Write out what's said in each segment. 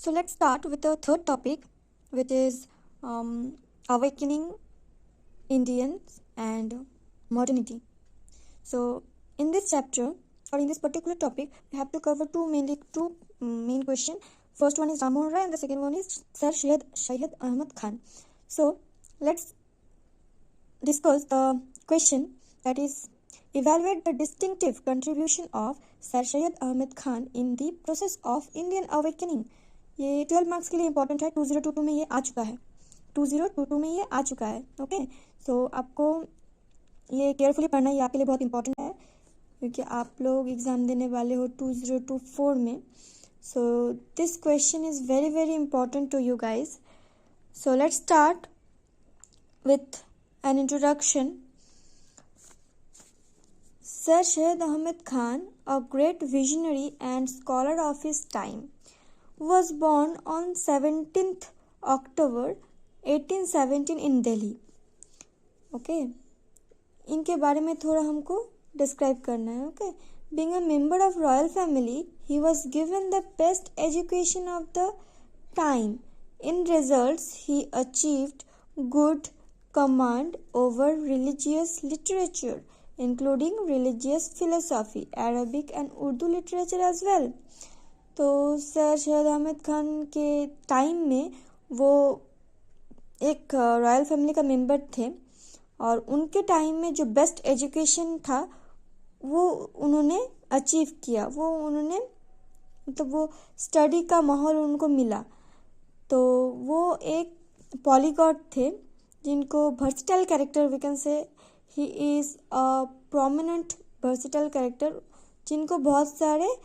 So let's start with the third topic, which is awakening Indians and modernity. So in this chapter or in this particular topic, we have to cover two main questions. First one is Ram Mohan Rai and the second one is Sir Syed Ahmad Khan. So let's discuss the question, that is, evaluate the distinctive contribution of Sir Syed Ahmad Khan in the process of Indian awakening. ये 12 marks के लिए important है. 2022 में ये आ चुका है. 2022 में ये आ चुका है. ओके, सो आपको ये केयरफुली पढ़ना है. ये आपके लिए बहुत इंपॉर्टेंट है क्योंकि आप लोग एग्ज़ाम देने वाले हो 2024 में. So this question is very very important to you guys. So let's start with an introduction. Sir Syed Ahmad Khan, a great visionary and scholar of his time, was born on 17th October 1817 in Delhi. Okay, इनके बारे में थोड़ा हमको describe करना है. Okay, being a member of royal family, he was given the best education of the time. In results, he achieved good command over religious literature, including religious philosophy, Arabic and Urdu literature as well. तो sir Syed Ahmad Khan के time में वो एक royal family का member थे और उनके time में जो बेस्ट एजुकेशन था वो उन्होंने अचीव किया. वो उन्होंने मतलब वो स्टडी का माहौल उनको मिला. तो वो एक पॉलीगॉट थे जिनको versatile character we can say. He is a prominent versatile character जिनको बहुत सारे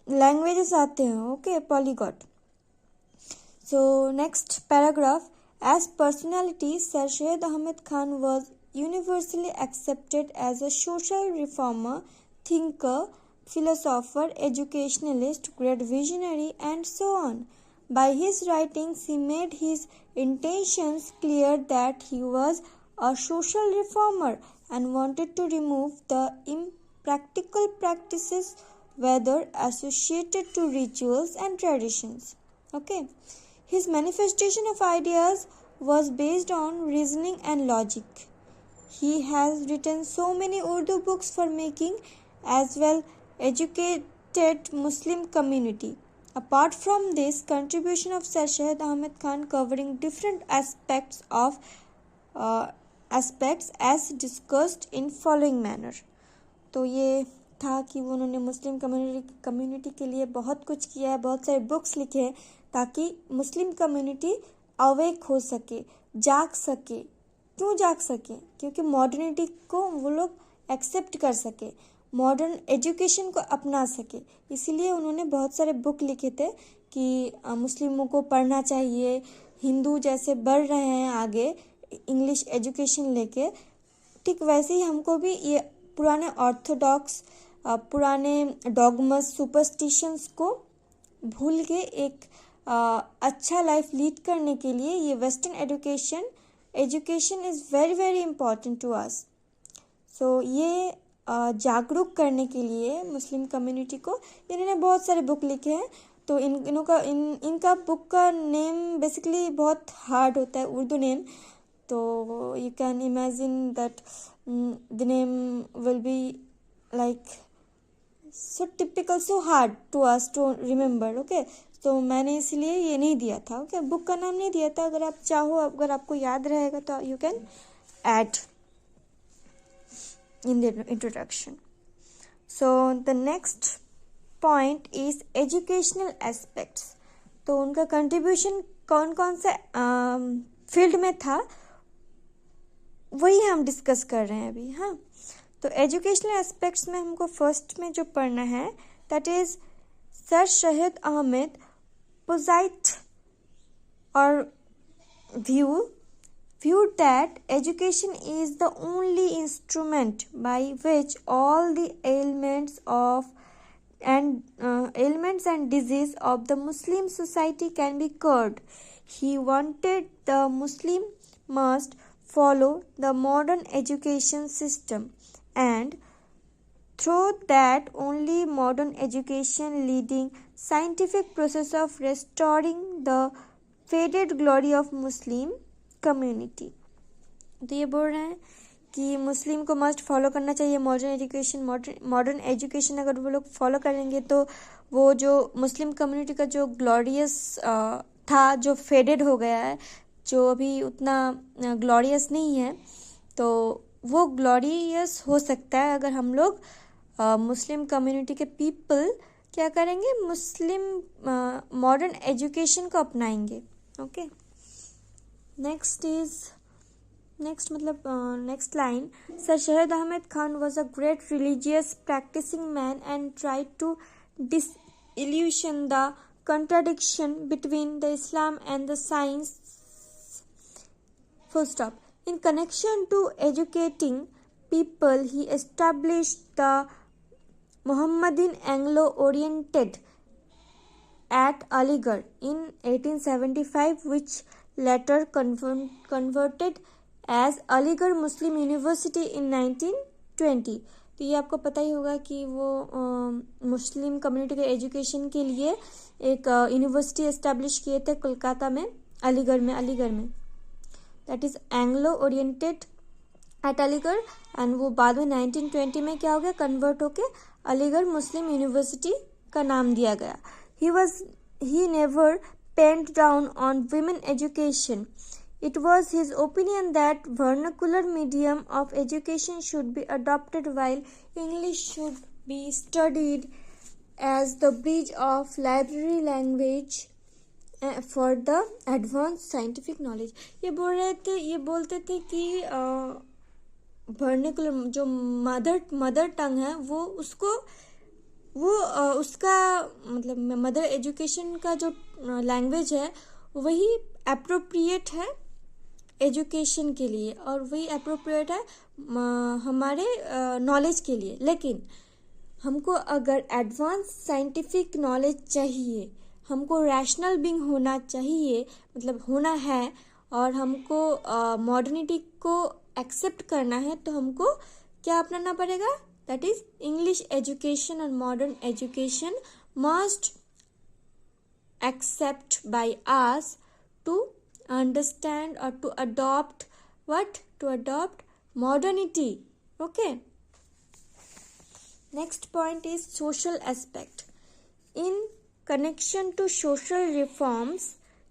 लैंग्वेजेस आते हैं. Okay, polyglot. So next paragraph. As personality, sir Syed Ahmad Khan was universally accepted as a social reformer, thinker, philosopher, educationalist, great visionary, and so on. By his writings, he made his intentions clear that he was a social reformer and wanted to remove the impractical practices, whether associated to rituals and traditions. Okay, his manifestation of ideas was based on reasoning and logic. He has written so many Urdu books for making as well educated Muslim community. Apart from this, contribution of Sir Syed Ahmad Khan covering different aspects as discussed in following manner. तो ये था कि उन्होंने Muslim community के लिए बहुत कुछ किया है, बहुत सारे बुक्स लिखे हैं ताकि मुस्लिम कम्युनिटी अवेक हो सके, जाग सके. क्यों जाग सके? क्योंकि मॉडर्निटी को वो लोग एक्सेप्ट कर सके, मॉडर्न एजुकेशन को अपना सके. इसीलिए उन्होंने बहुत सारे बुक लिखे थे कि मुस्लिमों को पढ़ना चाहिए. हिंदू जैसे बढ़ रहे हैं आगे इंग्लिश एजुकेशन लेके, ठीक वैसे ही हमको भी ये पुराने ऑर्थोडॉक्स, पुराने डॉगमस, सुपरस्टिशंस को भूल के एक अच्छा लाइफ लीड करने के लिए ये western education is very very important to us. So ये जागरूक करने के लिए मुस्लिम कम्युनिटी को इन्होंने बहुत सारे बुक लिखे हैं. तो इनका बुक का नेम बेसिकली बहुत हार्ड होता है, उर्दू नेम. तो you can imagine that the name will be like so typical, so hard to us to remember. Okay, तो मैंने इसलिए ये नहीं दिया था. ओके, बुक का नाम नहीं दिया था. अगर आप चाहो, अगर आपको याद रहेगा तो you can add in the introduction. So the next point is educational aspects. तो उनका कंट्रीब्यूशन कौन कौन से फील्ड में था वही हम डिस्कस कर रहे हैं अभी. हाँ, तो एजुकेशनल एस्पेक्ट्स में हमको फर्स्ट में जो पढ़ना है, that is sir Syed Ahmad पोजाइट और viewed that education is the only instrument by which all the ailments and disease of the Muslim society can be cured. He wanted the Muslim must follow the modern education system and through that only modern education leading scientific process of restoring the faded glory of Muslim community. तो ये बोल रहे हैं कि मुस्लिम को must follow करना चाहिए modern education. Modern education अगर वो लोग फॉलो करेंगे तो वो जो मुस्लिम कम्युनिटी का जो ग्लोरियस था, जो फेडेड हो गया है, जो अभी उतना ग्लोरियस नहीं है, तो वो ग्लोरियस हो सकता है अगर हम लोग मुस्लिम कम्युनिटी के पीपल क्या करेंगे, मुस्लिम मॉडर्न एजुकेशन को अपनाएंगे. Okay, next line. Sir Shahid Ahmed Khan was a great religious practicing man and tried to disillusion the contradiction between the Islam and the science. Full stop. In connection to educating people, he established the Muhammadan Anglo-Oriented at Aligarh in 1875, which later converted as Aligarh Muslim University in 1920. तो ये आपको पता ही होगा कि वो Muslim community के education के लिए एक यूनिवर्सिटी एस्टेब्लिश किए थे कोलकाता में, अलीगढ़ में. That is Anglo oriented at Aligarh. And वो बाद में 1920 में क्या हो गया, कन्वर्ट होके अलीगढ़ मुस्लिम यूनिवर्सिटी का नाम दिया गया. He never penned down on women education. It was his opinion that vernacular medium of education should be adopted while English should be studied as the bridge of library language for the advanced scientific knowledge. ये बोलते थे कि vernacular जो mother tongue है उसका मतलब mother education का जो लैंग्वेज है वही अप्रोप्रिएट है एजुकेशन के लिए, और वही अप्रोप्रिएट है हमारे नॉलेज के लिए. लेकिन हमको अगर एडवांस साइंटिफिक नॉलेज चाहिए, हमको रैशनल बीइंग होना चाहिए, मतलब होना है, और हमको मॉडर्निटी को एक्सेप्ट करना है, तो हमको क्या अपनाना पड़ेगा, दैट इज इंग्लिश एजुकेशन. और modern education must accept by us to understand or to adopt modernity. Okay, next point is social aspect. In connection to social reforms,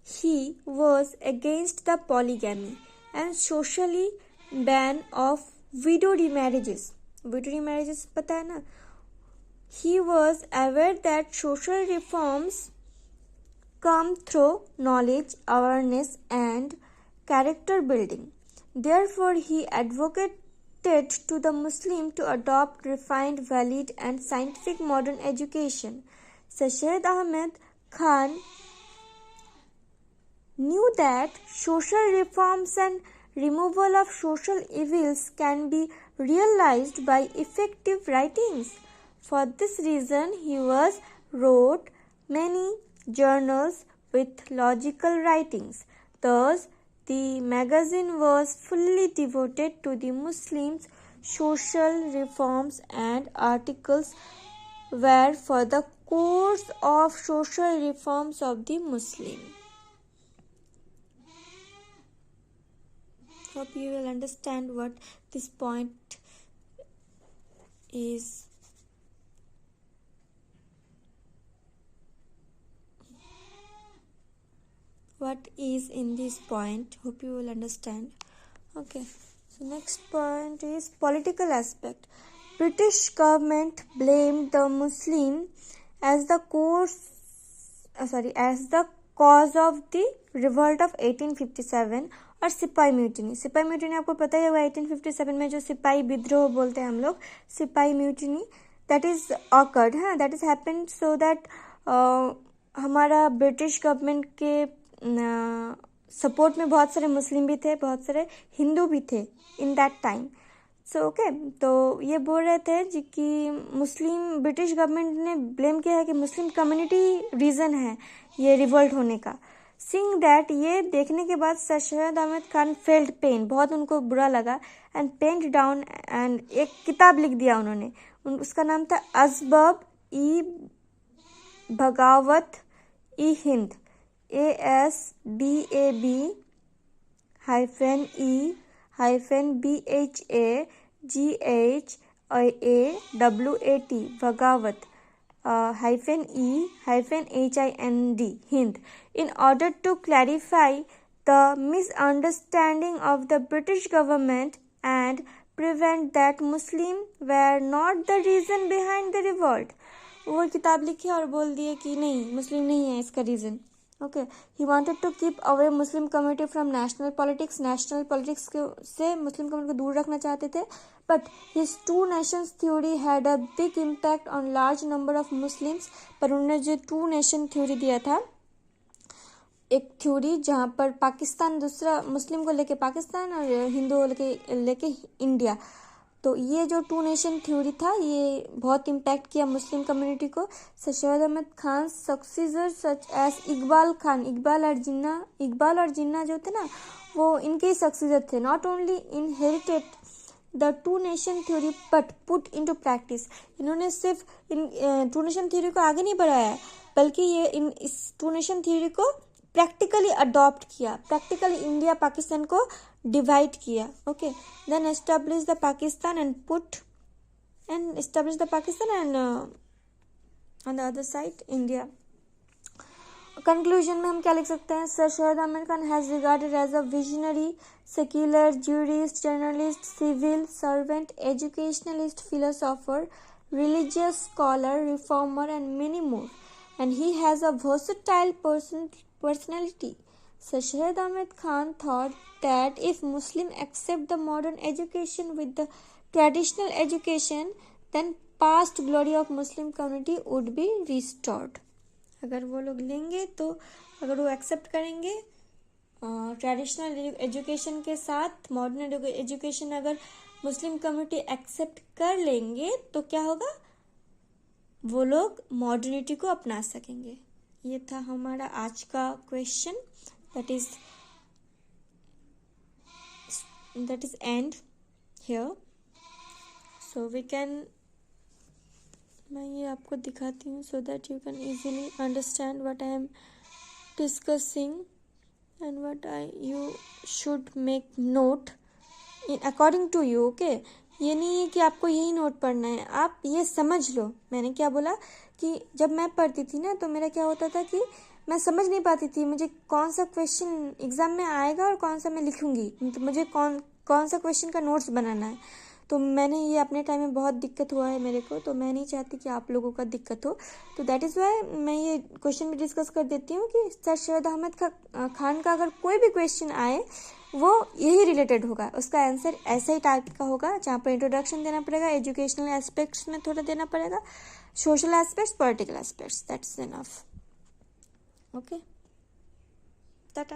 he was against the polygamy and socially ban of widow remarriages पता है ना. He was aware that social reforms come through knowledge, awareness and character building. Therefore, he advocated to the Muslim to adopt refined, valid and scientific modern education. Sir Shahid Ahmed Khan knew that social reforms and removal of social evils can be realized by effective writings. For this reason, he wrote many journals with logical writings. Thus, the magazine was fully devoted to the Muslims' social reforms, and articles were for the course of social reforms of the Muslim. Hope you will understand what this point is. What is in this point? Hope you will understand. Okay, so next point is political aspect. British government blamed the Muslim as the cause of the revolt of 1857 और सिपाही mutiny आपको पता ही होगा. 1857 में जो सिपाही विद्रोह बोलते हैं हम लोग, सिपाही म्यूटिनी, दैट इज ऑकर्ड. हाँ, that is happened so that हमारा ब्रिटिश गवर्नमेंट के सपोर्ट में बहुत सारे मुस्लिम भी थे, बहुत सारे हिंदू भी थे in that time. So okay, तो ये बोल रहे थे जी कि मुस्लिम ब्रिटिश गवर्नमेंट ने ब्लेम किया है कि मुस्लिम कम्युनिटी रीज़न है ये रिवोल्ट होने का. सीइंग दैट, ये देखने के बाद sir Syed Ahmad Khan failed pen, बहुत उनको बुरा लगा, एंड पेंट डाउन, एंड एक किताब लिख दिया उन्होंने. उसका नाम था असबाब ई बगावत ई हिंद, ASBAB-BHAGHAWAT बगावत -E-HIND Hind, in order to clarify the misunderstanding of the British government and prevent that Muslims were not the reason behind the revolt. वो किताब लिखी और बोल दिए कि नहीं, मुस्लिम नहीं है इसका reason. Okay, he wanted to keep away Muslim community from national politics से मुस्लिम कम्युनिटी को दूर रखना चाहते थे. But his two nations theory had a big impact on large number of Muslims. पर उन्होंने जो टू नेशन थ्योरी दिया था, एक थ्योरी जहाँ पर पाकिस्तान, दूसरा मुस्लिम को लेके पाकिस्तान और हिंदू को लेके इंडिया, तो ये जो टू नेशन थ्योरी था ये बहुत इम्पैक्ट किया मुस्लिम कम्युनिटी को. सरशद अहमद खान सक्सीजर सच एज इकबाल और जिन्ना जो थे ना, वो इनके ही सक्सीजर थे. Not only inherited the two nation theory but put into practice. इन्होंने सिर्फ इन टू नेशन थ्योरी को आगे नहीं बढ़ाया, बल्कि ये इस टू नेशन थ्योरी को प्रैक्टिकली अडॉप्ट किया, प्रैक्टिकली इंडिया पाकिस्तान को डिवाइड किया. Okay, then establish the Pakistan and on the other side India. Conclusion में हम क्या लिख सकते हैं? Sir Syed Ahmad Khan has regarded as a visionary, secular, jurist, journalist, civil servant, educationalist, philosopher, religious scholar, reformer, and many more. And he has a versatile personality. Sir Shahid Ahmed Khan thought that if Muslims accept the modern education with the traditional education, then past glory of Muslim community would be restored. अगर वो लोग लेंगे तो, अगर वो accept करेंगे traditional education के साथ मॉडर्न एजुकेशन, अगर मुस्लिम कम्युनिटी एक्सेप्ट कर लेंगे तो क्या होगा? वो लोग मॉडर्निटी को अपना सकेंगे. ये था हमारा आज का question. That is and here. So we can, मैं ये आपको दिखाती हूँ so that you can easily understand what I am discussing and what you should make note in according to you. Okay, ये नहीं है कि आपको यही नोट पढ़ना है, आप ये समझ लो. मैंने क्या बोला कि जब मैं पढ़ती थी ना, तो मेरा क्या होता था कि मैं समझ नहीं पाती थी मुझे कौन सा क्वेश्चन एग्जाम में आएगा और कौन सा मैं लिखूंगी, तो मुझे कौन सा क्वेश्चन का नोट्स बनाना है. तो मैंने ये अपने टाइम में बहुत दिक्कत हुआ है मेरे को, तो मैं नहीं चाहती कि आप लोगों का दिक्कत हो. तो दैट इज़ वाई मैं ये क्वेश्चन भी डिस्कस कर देती हूँ कि सर शहद अहमद खान का अगर कोई भी क्वेश्चन आए वो यही रिलेटेड होगा, उसका आंसर ऐसा ही टाइप का होगा, जहाँ पर इंट्रोडक्शन देना पड़ेगा, एजुकेशनल एस्पेक्ट्स में थोड़ा देना पड़ेगा, social aspects, political aspects. That's enough. Okay, Tata.